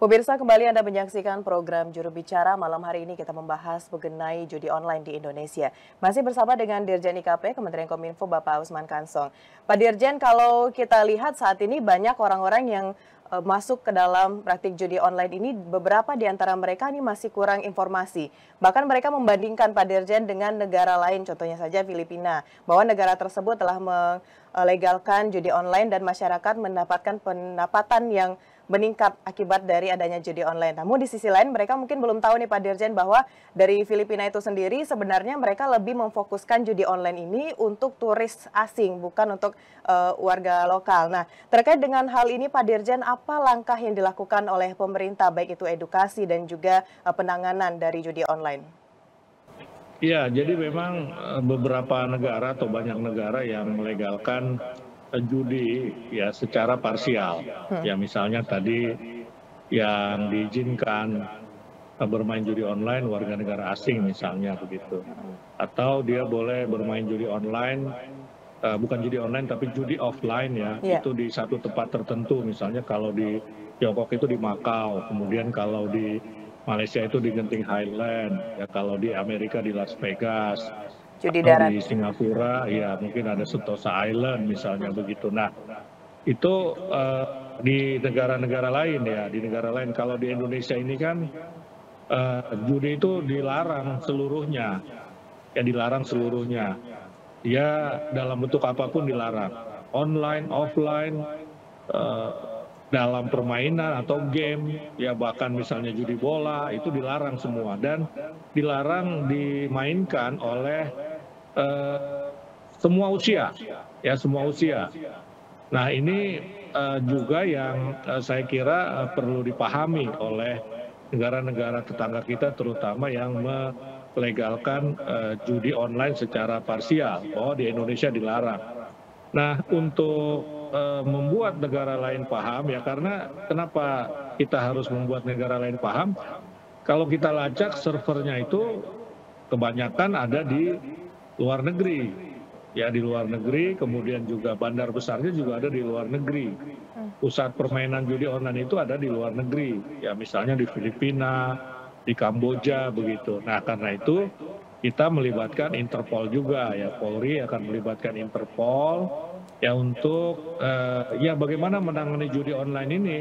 Pemirsa, kembali Anda menyaksikan program Juru Bicara. Malam hari ini kita membahas mengenai judi online di Indonesia. Masih bersama dengan Dirjen IKP Kementerian Kominfo Bapak Usman Kansong. Pak Dirjen, kalau kita lihat saat ini banyak orang-orang yang masuk ke dalam praktik judi online ini, beberapa di antara mereka ini masih kurang informasi. Bahkan mereka membandingkan Pak Dirjen dengan negara lain, contohnya saja Filipina, bahwa negara tersebut telah melegalkan judi online dan masyarakat mendapatkan pendapatan yang meningkat akibat dari adanya judi online. Namun di sisi lain mereka mungkin belum tahu nih Pak Dirjen bahwa dari Filipina itu sendiri sebenarnya mereka lebih memfokuskan judi online ini untuk turis asing, bukan untuk warga lokal. Nah, terkait dengan hal ini Pak Dirjen, apa langkah yang dilakukan oleh pemerintah baik itu edukasi dan juga penanganan dari judi online? Iya, jadi memang beberapa negara atau banyak negara yang melegalkan judi ya secara parsial. Ya misalnya tadi yang diizinkan bermain judi online warga negara asing misalnya begitu. Atau dia boleh bermain judi online, bukan judi online tapi judi offline ya, itu di satu tempat tertentu. Misalnya kalau di Tiongkok itu di Makau, kemudian kalau di Malaysia itu di Genting Highland, ya kalau di Amerika di Las Vegas, Judi atau darat. di Singapura ya mungkin ada Sentosa Island misalnya begitu. Nah itu di negara-negara lain ya, di negara lain. Kalau di Indonesia ini kan judi itu dilarang seluruhnya, ya dilarang seluruhnya. Ya dalam bentuk apapun dilarang, online, offline, dalam permainan atau game, ya bahkan misalnya judi bola itu dilarang semua dan dilarang dimainkan oleh semua usia, ya semua usia. Nah ini juga yang saya kira perlu dipahami oleh negara-negara tetangga kita, terutama yang melegalkan judi online secara parsial, bahwa di Indonesia dilarang. Nah untuk membuat negara lain paham ya, karena kenapa kita harus membuat negara lain paham? Kalau kita lacak servernya itu kebanyakan ada di luar negeri, ya di luar negeri, kemudian juga bandar besarnya juga ada di luar negeri. Pusat permainan judi online itu ada di luar negeri, ya misalnya di Filipina, di Kamboja begitu. Nah karena itu kita melibatkan Interpol juga, ya Polri akan melibatkan Interpol, ya untuk ya bagaimana menangani judi online ini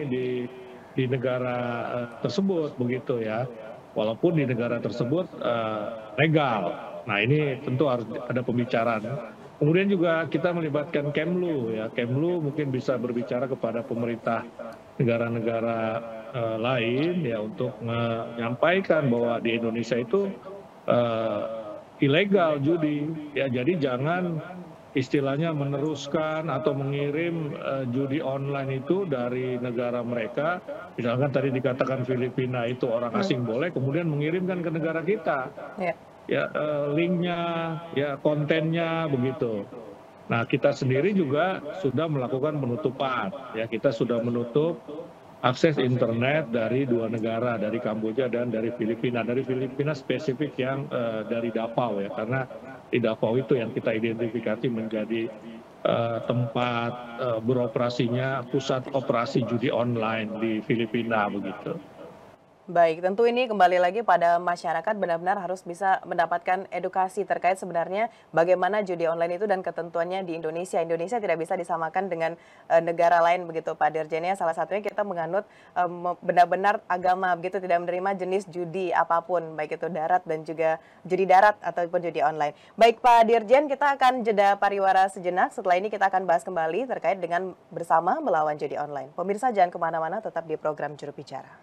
di negara tersebut begitu ya, walaupun di negara tersebut legal. Nah ini tentu harus ada pembicaraan. Kemudian juga kita melibatkan Kemlu ya, Kemlu mungkin bisa berbicara kepada pemerintah negara-negara lain ya untuk menyampaikan bahwa di Indonesia itu ilegal judi ya, jadi jangan istilahnya meneruskan atau mengirim judi online itu dari negara mereka. Misalkan tadi dikatakan Filipina itu orang asing boleh, kemudian mengirimkan ke negara kita. Ya linknya, ya kontennya begitu. Nah kita sendiri juga sudah melakukan penutupan, ya kita sudah menutup akses internet dari dua negara, dari Kamboja dan dari Filipina. Dari Filipina spesifik yang dari Davao ya, karena di Davao itu yang kita identifikasi menjadi tempat beroperasinya pusat operasi judi online di Filipina begitu. Baik, tentu ini kembali lagi pada masyarakat benar-benar harus bisa mendapatkan edukasi terkait sebenarnya bagaimana judi online itu dan ketentuannya di Indonesia. Indonesia tidak bisa disamakan dengan negara lain begitu Pak Dirjen. Salah satunya kita menganut benar-benar agama begitu, tidak menerima jenis judi apapun, baik itu darat dan juga judi darat ataupun judi online. Baik Pak Dirjen, kita akan jeda pariwara sejenak. Setelah ini kita akan bahas kembali terkait dengan bersama melawan judi online. Pemirsa jangan kemana-mana, tetap di program Juru Bicara.